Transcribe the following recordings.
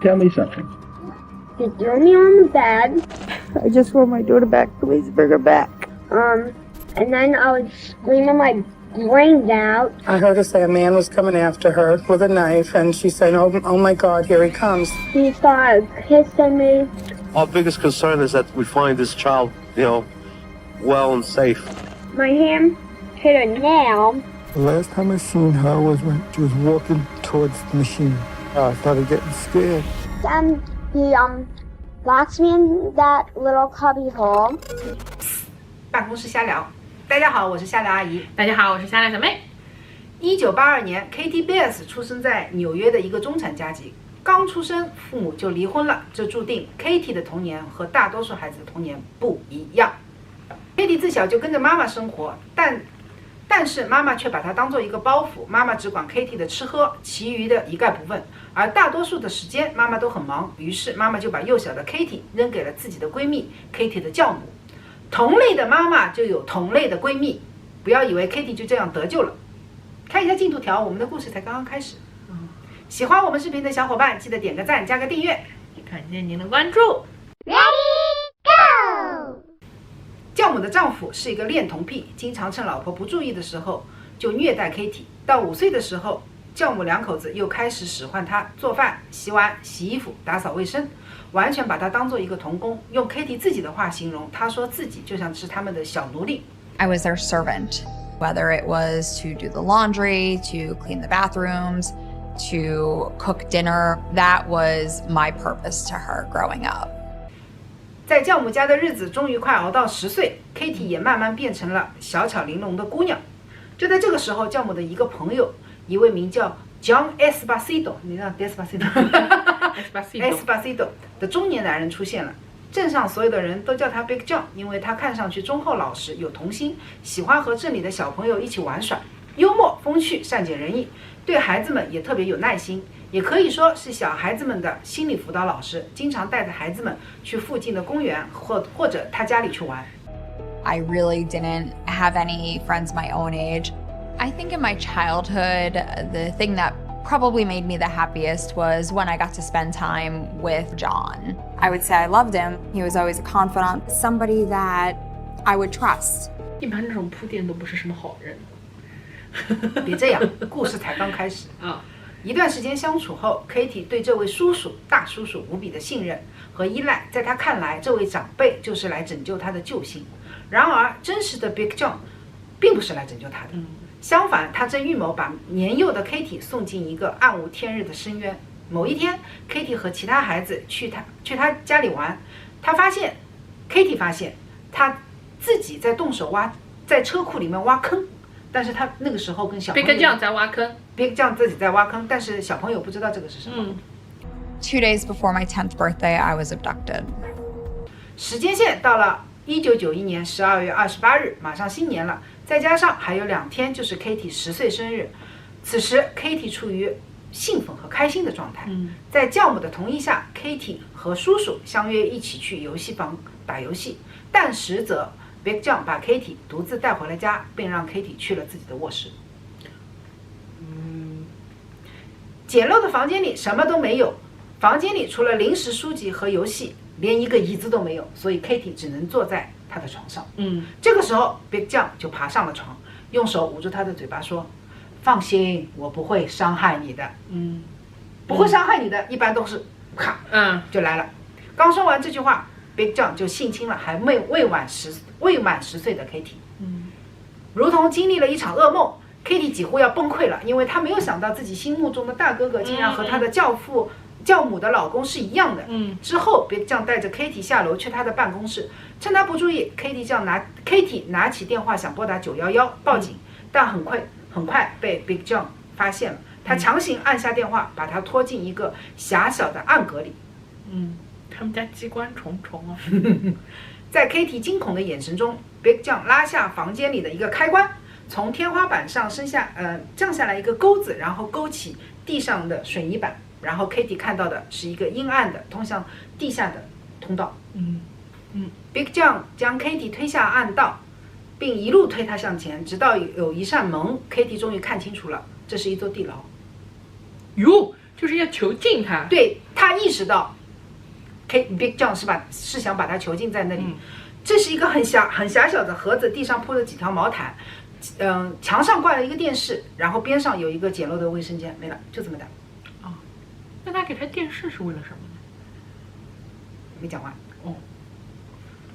Tell me something. He threw me on the bed. I just want my daughter back. Please bring her back. And then I was screaming my brains out. I heard her say a man was coming after her with a knife, and she said, oh my God, here he comes. He started kissing me. Our biggest concern is that we find this child, well and safe. My hand hit a nail. The last time I seen her was when she was walking towards the machine. I started getting scared. Then he locks me in that little cubby hole. 办公室瞎聊，大家好，我是瞎聊阿姨。大家好，我是瞎聊小妹。1982年 ，Katie Bears 出生在纽约的一个中产家庭。刚出生，父母就离婚了，这注定 Katie 的童年和大多数孩子的童年不一样。Katie 自小就跟着妈妈生活，但是妈妈却把她当做一个包袱，妈妈只管 Katie 的吃喝，其余的一概不问。而大多数的时间，妈妈都很忙，于是妈妈就把幼小的 Katie 扔给了自己的闺蜜 Katie 的教母。同类的妈妈就有同类的闺蜜，不要以为 Katie 就这样得救了。看一下进度条，我们的故事才刚刚开始。喜欢我们视频的小伙伴，记得点个赞，加个订阅，感谢您的关注。教母的丈夫是一个恋童癖，经常趁老婆不注意的时候就虐待 Katie。到5岁的时候，教母两口子又开始使唤她做饭、洗碗、洗衣服、打扫卫生，完全把她当做一个童工。用 Katie 自己的话形容，她说自己就像是他们的小奴隶。I was their servant, whether it was to do the laundry, to clean the bathrooms, to cook dinner. That was my purpose to her growing up. 在教母家的日子终于快熬到10岁 ，Katie 也慢慢变成了小巧玲珑的姑娘。就在这个时候，教母的一个朋友，一位名叫 John Esposito， 你知道 Esposito 的中年男人出现了。镇上所有的人都叫他 Big John， 因为他看上去忠厚老实，有童心，喜欢和镇里的小朋友一起玩耍，幽默风趣，善解人意，对孩子们也特别有耐心，也可以说是小孩子们的心理辅导老师，经常带着孩子们去附近的公园或者他家里去玩。I really didn't have any friends my own age. I think in my childhood, the thing that probably made me the happiest was when I got to spend time with John. I would say I loved him. He was always a confidant, somebody that I would trust. 一般这种铺垫都不是什么好人。别这样，故事才刚开始。一段时间相处后 ，Katie 对这位大叔叔无比的信任和依赖，在他看来，这位长辈就是来拯救他的救星。然而，真实的 Big John 并不是来拯救他的，相反，他正预谋把年幼的 Katie 送进一个暗无天日的深渊。某一天 ，Katie 和其他孩子去他家里玩，Katie 发现他自己在动手在车库里面挖坑。但是他那个时候跟小朋友 Big John 在挖坑 ，Big John 自己在挖坑，但是小朋友不知道这个是什么。2 days before my 10th birthday, I was abducted. 时间线到了1991年12月28日，马上新年了，再加上还有2天就是 Katie 10岁生日。此时 Katie 处于兴奋和开心的状态。在教母的同意下 ，Katie 和叔叔相约一起去游戏房打游戏，但实则Big John 把 Katie 独自带回了家，并让 Katie 去了自己的卧室。简陋的房间里什么都没有，房间里除了零食、书籍和游戏，连一个椅子都没有，所以 Katie 只能坐在他的床上。这个时候 Big John 就爬上了床，用手捂住他的嘴巴说：“放心，我不会伤害你的。”不会伤害你的，一般都是咔，就来了。刚说完这句话。Big John 就性侵了还未满10岁的 Katie，如同经历了一场噩梦 ，Katie 几乎要崩溃了，因为她没有想到自己心目中的大哥哥竟然和他的教母的老公是一样的。之后 Big John 带着 Katie 下楼去他的办公室，趁他不注意 ，Katie 拿起电话想拨打911报警，但很快被 Big John 发现了，他强行按下电话，把他拖进一个狭小的暗格里。他们家机关重重啊！在 Katie 惊恐的眼神中 ，Big John 拉下房间里的一个开关，从天花板上降下来一个钩子，然后勾起地上的水泥板，然后 Katie 看到的是一个阴暗的通向地下的通道。Big John 将 Katie 推下暗道，并一路推她向前，直到有一扇门 ，Katie 终于看清楚了，这是一座地牢。哟，就是要囚禁他。对，他意识到 Big John 是想把他囚禁在那里。这是一个很狭小的盒子，地上铺了几条毛毯，墙上挂了一个电视，然后边上有一个简陋的卫生间，没了，就这么大。那他给他电视是为了什么呢？没讲完。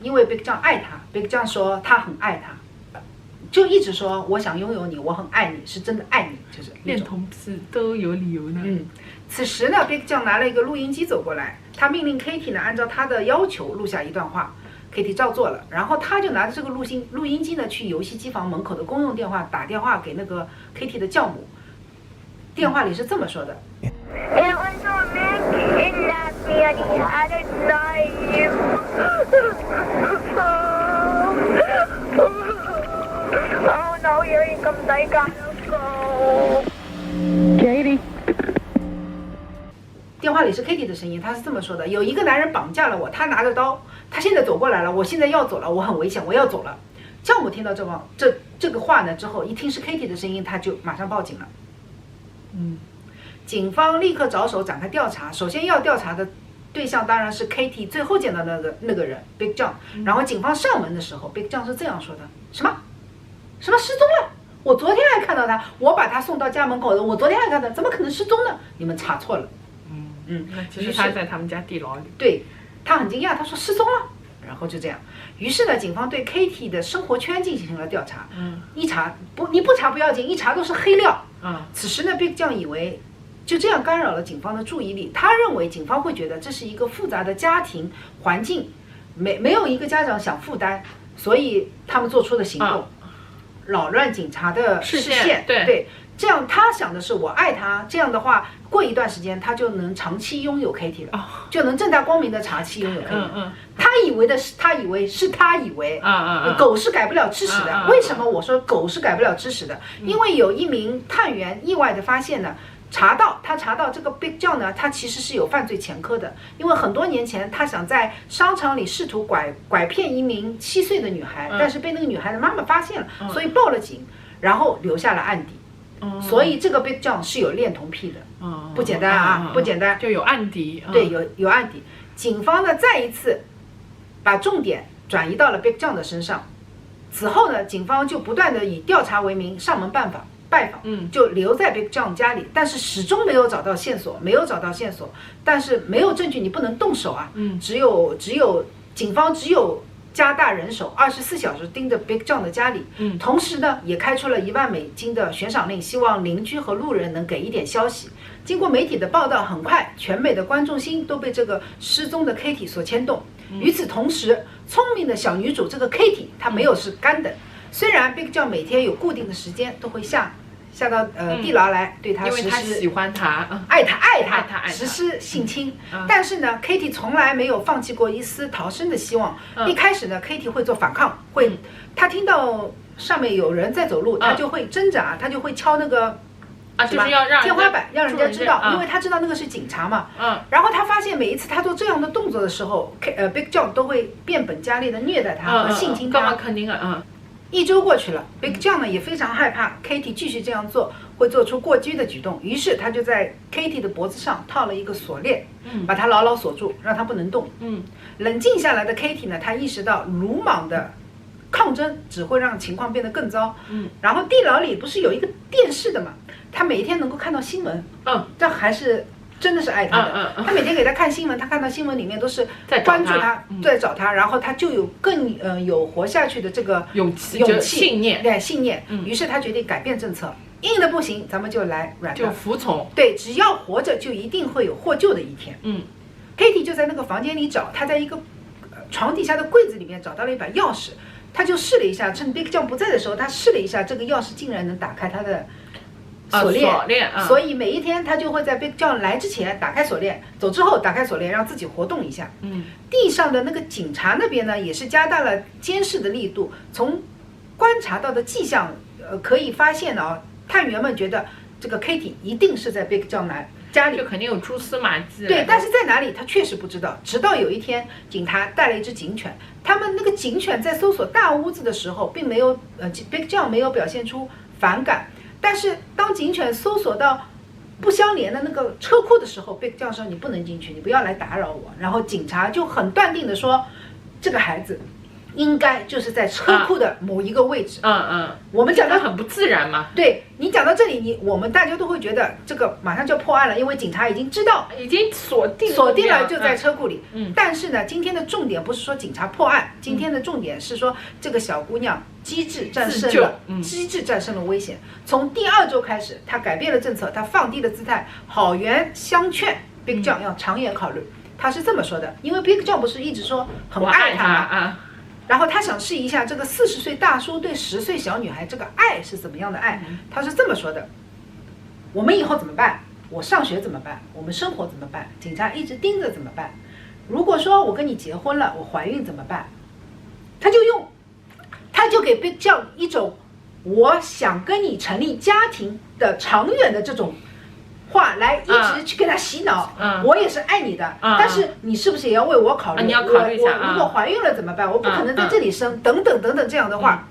因为 Big John 爱他 ，Big John 说他很爱他，就一直说我想拥有你，我很爱你，是真的爱你，就是恋童癖都有理由呢。此时呢 ，Big John 拿了一个录音机走过来，他命令 Katie 呢按照他的要求录下一段话。Katie 照做了，然后他就拿着这个录音机呢，去游戏机房门口的公用电话打电话给那个 Katie 的教母。电话里是这么说的 It was a man kidnapped me and he had a knife. Oh no, here he comes. I gotta go. Katie. 电话里是 Katie 的声音，她是这么说的：有一个男人绑架了我，他拿着刀，他现在走过来了，我现在要走了，我很危险，我要走了。教母听到这个话呢之后，一听是 Katie 的声音，他就马上报警了。警方立刻着手展开调查，首先要调查的对象当然是 Katie 最后见到那个人 Big John。然后警方上门的时候 ，Big John 是这样说的：什么失踪了？我昨天还看到他，我把他送到家门口的，我昨天还看到，怎么可能失踪呢？你们查错了。那其实他在他们家地牢里。对，他很惊讶，他说失踪了，然后就这样。于是呢，警方对 Katie 的生活圈进行了调查。一查你不查不要紧，一查都是黑料。此时呢 ，Big John 以为就这样干扰了警方的注意力，他认为警方会觉得这是一个复杂的家庭环境，没有一个家长想负担，所以他们做出的行动，扰乱警察的视线。对。这样他想的是我爱他，这样的话过一段时间他就能长期拥有 Katie 了，就能正大光明的长期拥有 Katie。他以为狗是改不了吃屎的。为什么我说狗是改不了吃屎的？因为有一名探员意外的发现呢，查到这个 Big John 呢，他其实是有犯罪前科的，因为很多年前他想在商场里试图拐骗一名7岁的女孩，但是被那个女孩的妈妈发现了，所以报了警，然后留下了案底。所以这个 Big John 是有恋童癖的，不简单啊，不简单，就有案底。对，有案底。警方呢再一次把重点转移到了 Big John 的身上。此后呢，警方就不断的以调查为名上门拜访，就留在 Big John 家里，但是始终没有找到线索，但是没有证据，你不能动手啊。警方只有加大人手，24小时盯着 Big John 的家里。同时呢，也开出了1万美金的悬赏令，希望邻居和路人能给一点消息。经过媒体的报道，很快全美的观众心都被这个失踪的 Katie 所牵动。与此同时，聪明的小女主这个 Katie 她没有是干的，虽然 Big John 每天有固定的时间都会下到地牢来对他实施，因为他喜欢他，爱他，实施性侵。但是呢 ，Katie 从来没有放弃过一丝逃生的希望。一开始呢 ，Katie 会做反抗，他听到上面有人在走路，他就会挣扎，他就会敲那个就是要让天花板，让人家知道，因为他知道那个是警察嘛。然后他发现每一次他做这样的动作的时候，Big John 都会变本加厉的虐待他和性侵他。干嘛肯定啊1周过去了 ，Big John 呢也非常害怕 Katie 继续这样做会做出过激的举动，于是他就在 Katie 的脖子上套了一个锁链，把她牢牢锁住，让她不能动。冷静下来的 Katie 呢，她意识到鲁莽的抗争只会让情况变得更糟。然后地牢里不是有一个电视的嘛，她每一天能够看到新闻。这还是真的是爱他的。他每天给他看新闻，他看到新闻里面都是关注他，在找他，然后他就有更有活下去的这个勇气信念。于是他决定改变政策，硬的不行，咱们就来软的，就服从。对，只要活着就一定会有获救的一天。Katie 就在那个房间里找，他在一个床底下的柜子里面找到了一把钥匙，他就试了一下，趁 Big John 不在的时候，他试了一下，这个钥匙竟然能打开他的锁链，所以每一天他就会在 Big John 来之前打开锁链，走之后打开锁链，让自己活动一下。地上的那个警察那边呢，也是加大了监视的力度。从观察到的迹象，可以发现探员们觉得这个 Katie 一定是在 Big John 家里，就肯定有蛛丝马迹。对，但是在哪里他确实不知道。直到有一天，警察带了一只警犬，他们那个警犬在搜索大屋子的时候，并没有Big John 没有表现出反感。但是当警犬搜索到不相连的那个车库的时候，Big John说你不能进去，你不要来打扰我。然后警察就很断定的说，这个孩子应该就是在车库的某一个位置。我们讲到很不自然嘛。对你讲到这里，我们大家都会觉得这个马上就要破案了，因为警察已经知道，已经锁定了就在车库里。但是呢，今天的重点不是说警察破案，今天的重点是说这个小姑娘机智战胜了危险。从第2周开始，她改变了政策，她放低了姿态。郝元相劝 Big John 要长远考虑，他是这么说的，因为 Big John 不是一直说很爱她吗？然后他想试一下这个40岁大叔对10岁小女孩这个爱是怎么样的爱。他是这么说的：我们以后怎么办？我上学怎么办？我们生活怎么办？警察一直盯着怎么办？如果说我跟你结婚了，我怀孕怎么办？他就给 Big John 一种我想跟你成立家庭的长远的这种话来一直去跟他洗脑。我也是爱你的，但是你是不是也要为我考虑？你要考虑一下，我如果怀孕了怎么办？我不可能在这里生，等等等等这样的话。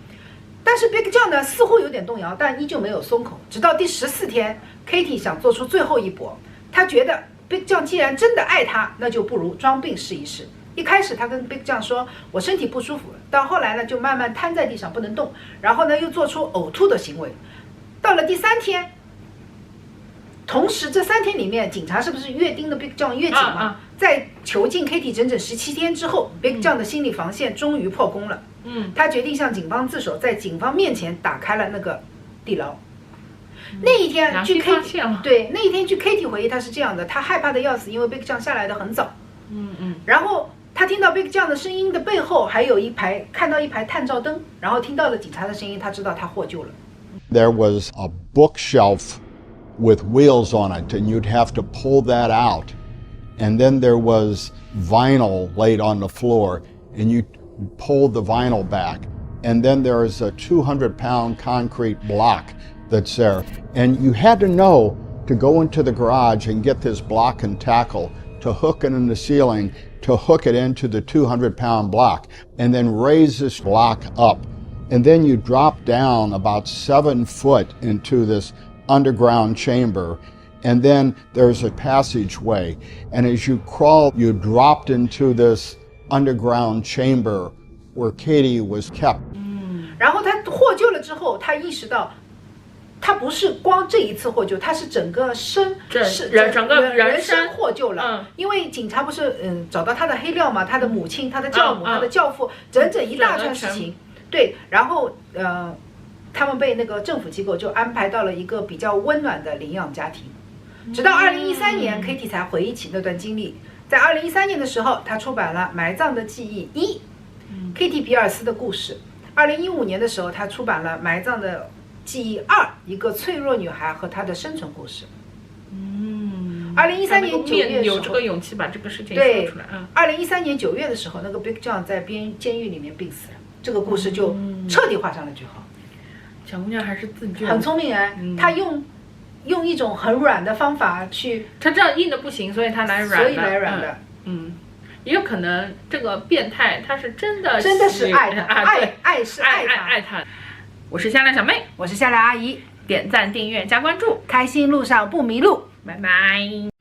但是 Big John 呢似乎有点动摇，但依旧没有松口。直到第14天 ，Katie 想做出最后一搏，他觉得 Big John 既然真的爱他，那就不如装病试一试。一开始他跟 Big John 说我身体不舒服，到后来呢就慢慢瘫在地上不能动，然后呢又做出呕吐的行为。到了第3天，同时这3天里面，警察是不是越盯的 Big John 越紧嘛？在囚禁 Katie 整整17天之后，Big John 的心理防线终于破功了。他决定向警方自首，在警方面前打开了那个地牢。那一天据 Katie 回忆，他是这样的，他害怕的要死，因为 Big John 下来的很早。然后他听到 Big John 的声音的背后还有看到一排探照灯，然后听到了警察的声音，他知道他获救了。There was a bookshelf with wheels on it, and you'd have to pull that out. And then there was vinyl laid on the floor, and you pull the vinyl back. And then there is a 200-pound concrete block that's there. And you had to know to go into the garage and get this block and tackle, to hook it in the ceiling, to hook it into the 200-pound block, and then raise this block up. And then you drop down about 7 foot into this underground chamber, and then there's a passageway, and as you crawl, you dropped into this underground chamber where Katie was kept. 然后他获救了之后，他意识到，他不是光这一次获救，他是整个整个人生获救了。因为警察不是找到他的黑料嘛，他的母亲、他的教母、他的教父，整整一大串事情。对，然后他们被那个政府机构就安排到了一个比较温暖的领养家庭。直到2013年 ，Katie 才回忆起那段经历。在2013年的时候，他出版了《埋葬的记忆1》，Katie 比尔斯的故事。2015年的时候，他出版了《埋葬的记忆2》，一个脆弱女孩和她的生存故事。2013年9月的时候，有这个勇气把这个事情说出来。2013年9月的时候，那个 Big John 在监狱里面病死了，这个故事就彻底画上了句号。小姑娘还是自觉，很聪明哎，她用一种很软的方法去，她这样硬的不行，所以她来软的。也有可能这个变态他是真的是爱他，爱是爱他。我是香料小妹，我是香料阿姨，点赞、订阅、加关注，开心路上不迷路，拜拜。